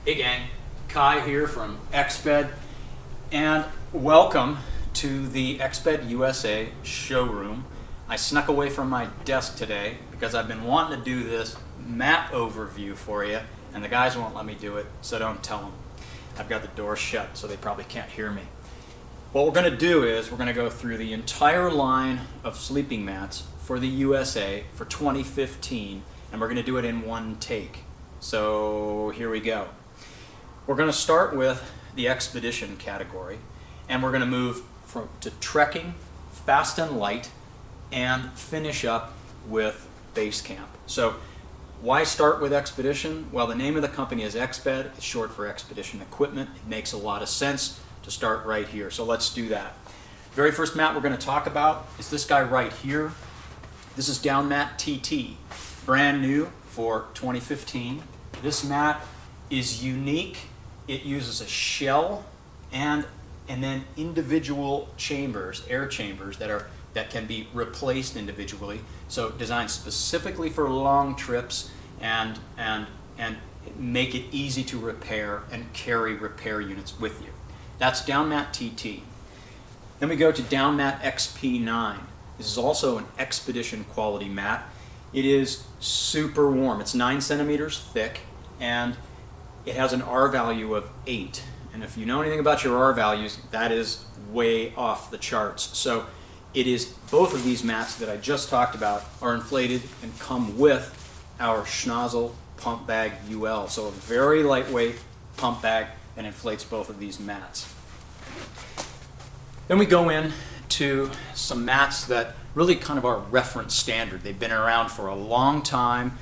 Hey gang, Kai here from Exped, and welcome to the Exped USA showroom. I snuck away from my desk today because I've been wanting to do this mat overview for you, and the guys won't let me do it, so don't tell them. I've got the door shut, so they probably can't hear me. What we're going to do is we're going to go through the entire line of sleeping mats for the USA for 2015, and we're going to do it in one take. So here we go. We're going to start with the Expedition category, and we're going to move to trekking, fast and light, and finish up with base camp. So why start with Expedition? Well, the name of the company is Exped. It's short for Expedition Equipment. It makes a lot of sense to start right here. So let's do that. Very first mat we're going to talk about is this guy right here. This is Down Mat TT, brand new for 2015. This mat is unique. It uses a shell and then individual chambers, air chambers that can be replaced individually. So designed specifically for long trips and make it easy to repair and carry repair units with you. That's Down Mat TT. Then we go to Down Mat XP9. This is also an Expedition quality mat. It is super warm. It's 9 centimeters thick, and it has an R value of 8. And if you know anything about your R values, that is way off the charts. So it is, both of these mats that I just talked about are inflated and come with our Schnozzle pump bag UL. So a very lightweight pump bag that inflates both of these mats. Then we go in to some mats that really kind of are reference standard. They've been around for a long time.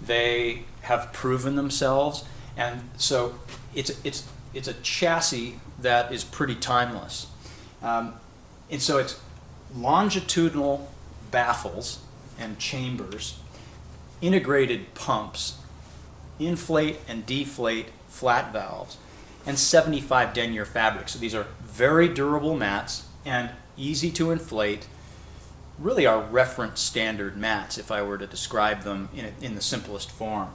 They have proven themselves, and so it's a chassis that is pretty timeless. And so it's longitudinal baffles and chambers, integrated pumps, inflate and deflate flat valves, and 75 denier fabric. So these are very durable mats and easy to inflate. Really are reference standard mats if I were to describe them in the simplest form.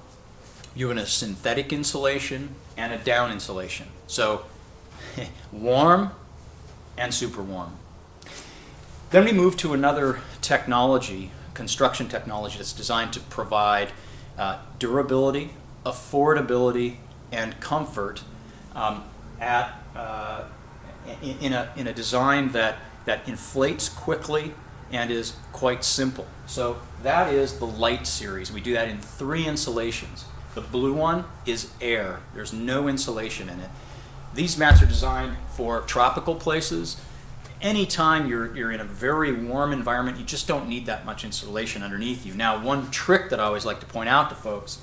You have a synthetic insulation and a down insulation. So warm and super warm. Then we move to another technology, construction technology, that's designed to provide durability, affordability, and comfort in a design that inflates quickly and is quite simple. So that is the Light series. We do that in 3 insulations. The blue one is air. There's no insulation in it. These mats are designed for tropical places. Anytime you're in a very warm environment, you just don't need that much insulation underneath you. Now, one trick that I always like to point out to folks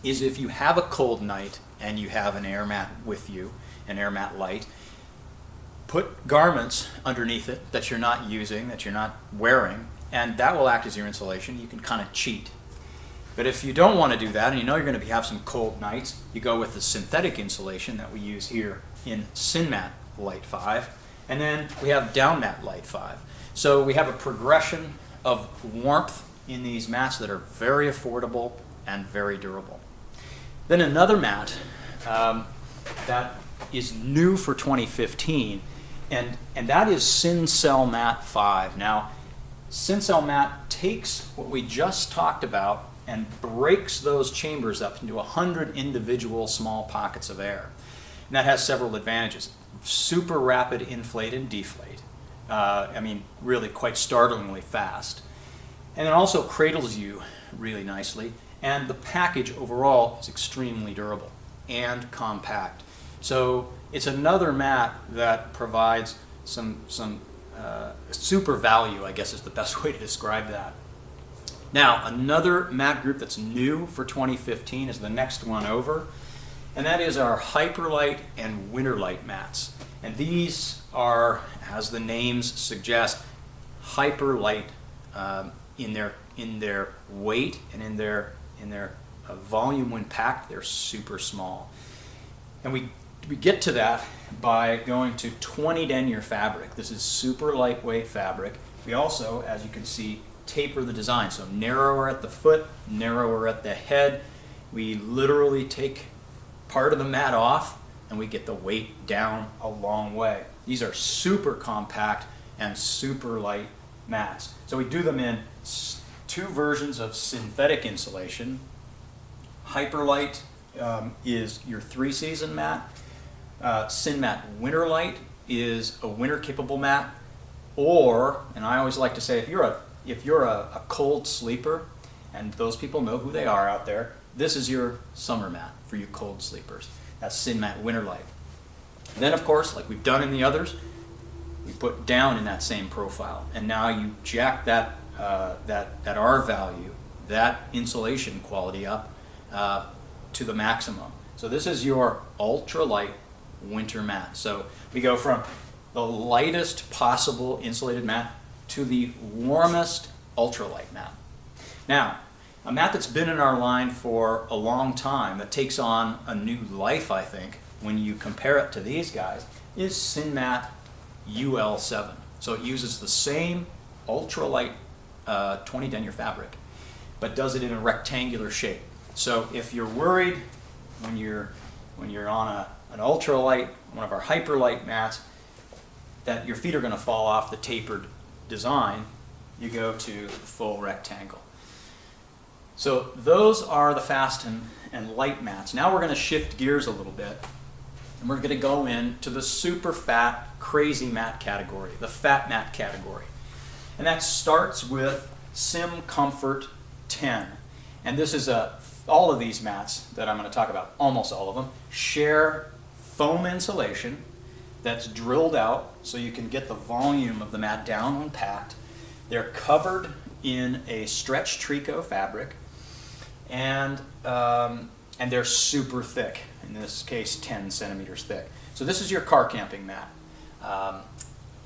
is if you have a cold night and you have an air mat with you, an air mat light, put garments underneath it that you're not using, that you're not wearing, and that will act as your insulation. You can kind of cheat. But if you don't want to do that, and you know you're going to have some cold nights, you go with the synthetic insulation that we use here in Synmat Light 5, and then we have Down Mat Light 5. So we have a progression of warmth in these mats that are very affordable and very durable. Then another mat that is new for 2015, and that is Syncell Mat 5. Now, Syncell Mat takes what we just talked about and breaks those chambers up into 100 individual small pockets of air. And that has several advantages. Super rapid inflate and deflate. I mean, really quite startlingly fast. And it also cradles you really nicely. And the package overall is extremely durable and compact. So it's another mat that provides some super value, I guess is the best way to describe that. Now, another mat group that's new for 2015 is the next one over, and that is our Hyperlight and Winterlight mats. And these are, as the names suggest, hyperlight in their weight and in their volume when packed. They're super small, and we get to that by going to 20 denier fabric. This is super lightweight fabric. We also, as you can see, taper the design, so narrower at the foot, narrower at the head. We literally take part of the mat off and we get the weight down a long way. These are super compact and super light mats. So we do them in two versions of synthetic insulation. Hyperlight is your 3-season mat. Synmat Winterlight is a winter capable mat. Or, and I always like to say, if you're a cold sleeper, and those people know who they are out there, this is your summer mat for you cold sleepers. That's Synmat Winterlight. Then, of course, like we've done in the others, we put down in that same profile, and now you jack that R value, that insulation quality up to the maximum. So this is your ultralight winter mat. So we go from the lightest possible insulated mat to the warmest ultralight mat. Now, a mat that's been in our line for a long time, that takes on a new life, I think, when you compare it to these guys, is Synmat UL7. So it uses the same ultralight 20 denier fabric, but does it in a rectangular shape. So if you're worried when you're on an ultralight, one of our hyperlight mats, that your feet are going to fall off the tapered design, you go to the full rectangle. So those are the fast and light mats. Now we're going to shift gears a little bit, and we're going to go into the super fat, crazy mat category, the fat mat category. And that starts with Sim Comfort 10. And this is all of these mats that I'm going to talk about, almost all of them, share foam insulation that's drilled out so you can get the volume of the mat down when packed. They're covered in a stretch tricot fabric, and they're super thick, in this case 10 centimeters thick. So this is your car camping mat.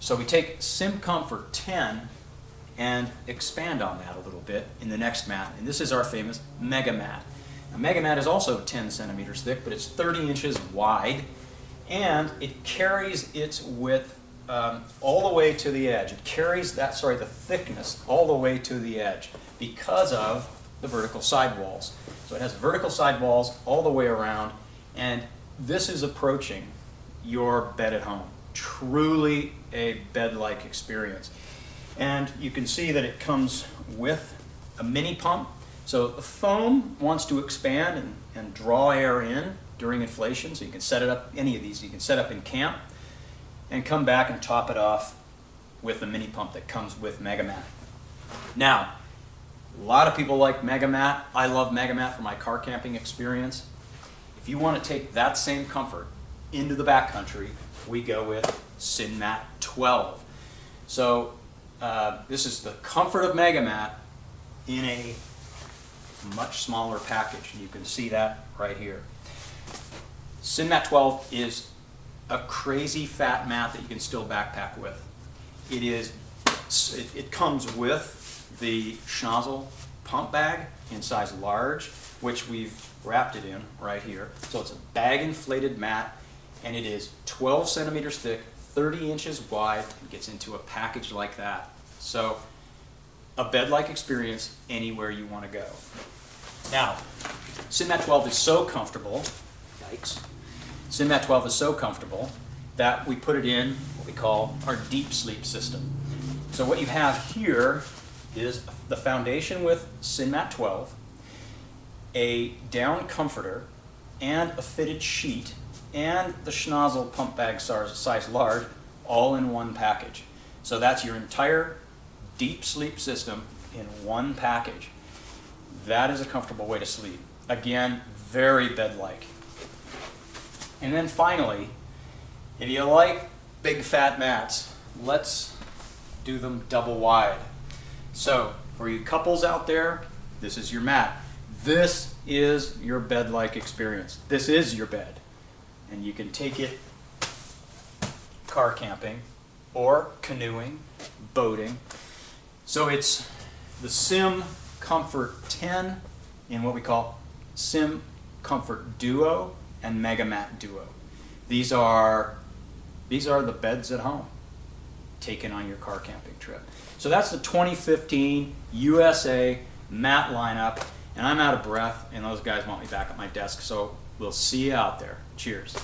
So we take Sim Comfort 10 and expand on that a little bit in the next mat, and this is our famous Mega Mat. A Mega Mat is also 10 centimeters thick, but it's 30 inches wide, and it carries its width all the way to the edge. It carries the thickness all the way to the edge because of the vertical sidewalls. So it has vertical sidewalls all the way around, and this is approaching your bed at home. Truly a bed-like experience. And you can see that it comes with a mini pump. So the foam wants to expand and draw air in during inflation, so you can set it up, any of these you can set up in camp, and come back and top it off with the mini pump that comes with Mega Mat. Now, a lot of people like Mega Mat. I love Mega Mat for my car camping experience. If you want to take that same comfort into the backcountry, we go with Synmat 12. So this is the comfort of Mega Mat in a much smaller package. You can see that right here. Synmat 12 is a crazy fat mat that you can still backpack with. It comes with the schnozzle pump bag in size large, which we've wrapped it in right here. So it's a bag inflated mat, and it is 12 centimeters thick, 30 inches wide, and gets into a package like that. So a bed-like experience anywhere you want to go. Now, Synmat 12 is so comfortable, yikes, Synmat 12 is so comfortable that we put it in what we call our deep sleep system. So what you have here is the foundation with Synmat 12, a down comforter, and a fitted sheet, and the schnozzle pump bag size large, all in one package. So that's your entire deep sleep system in one package. That is a comfortable way to sleep. Again, very bed-like. And then finally, if you like big fat mats, let's do them double wide. So for you couples out there, this is your mat. This is your bed-like experience. This is your bed. And you can take it car camping or canoeing, boating. So it's the Sim Comfort 10 in what we call Sim Comfort Duo and Mega Mat Duo. These are the beds at home taken on your car camping trip. So that's the 2015 USA mat lineup. and I'm out of breath, and those guys want me back at my desk. So we'll see you out there. Cheers.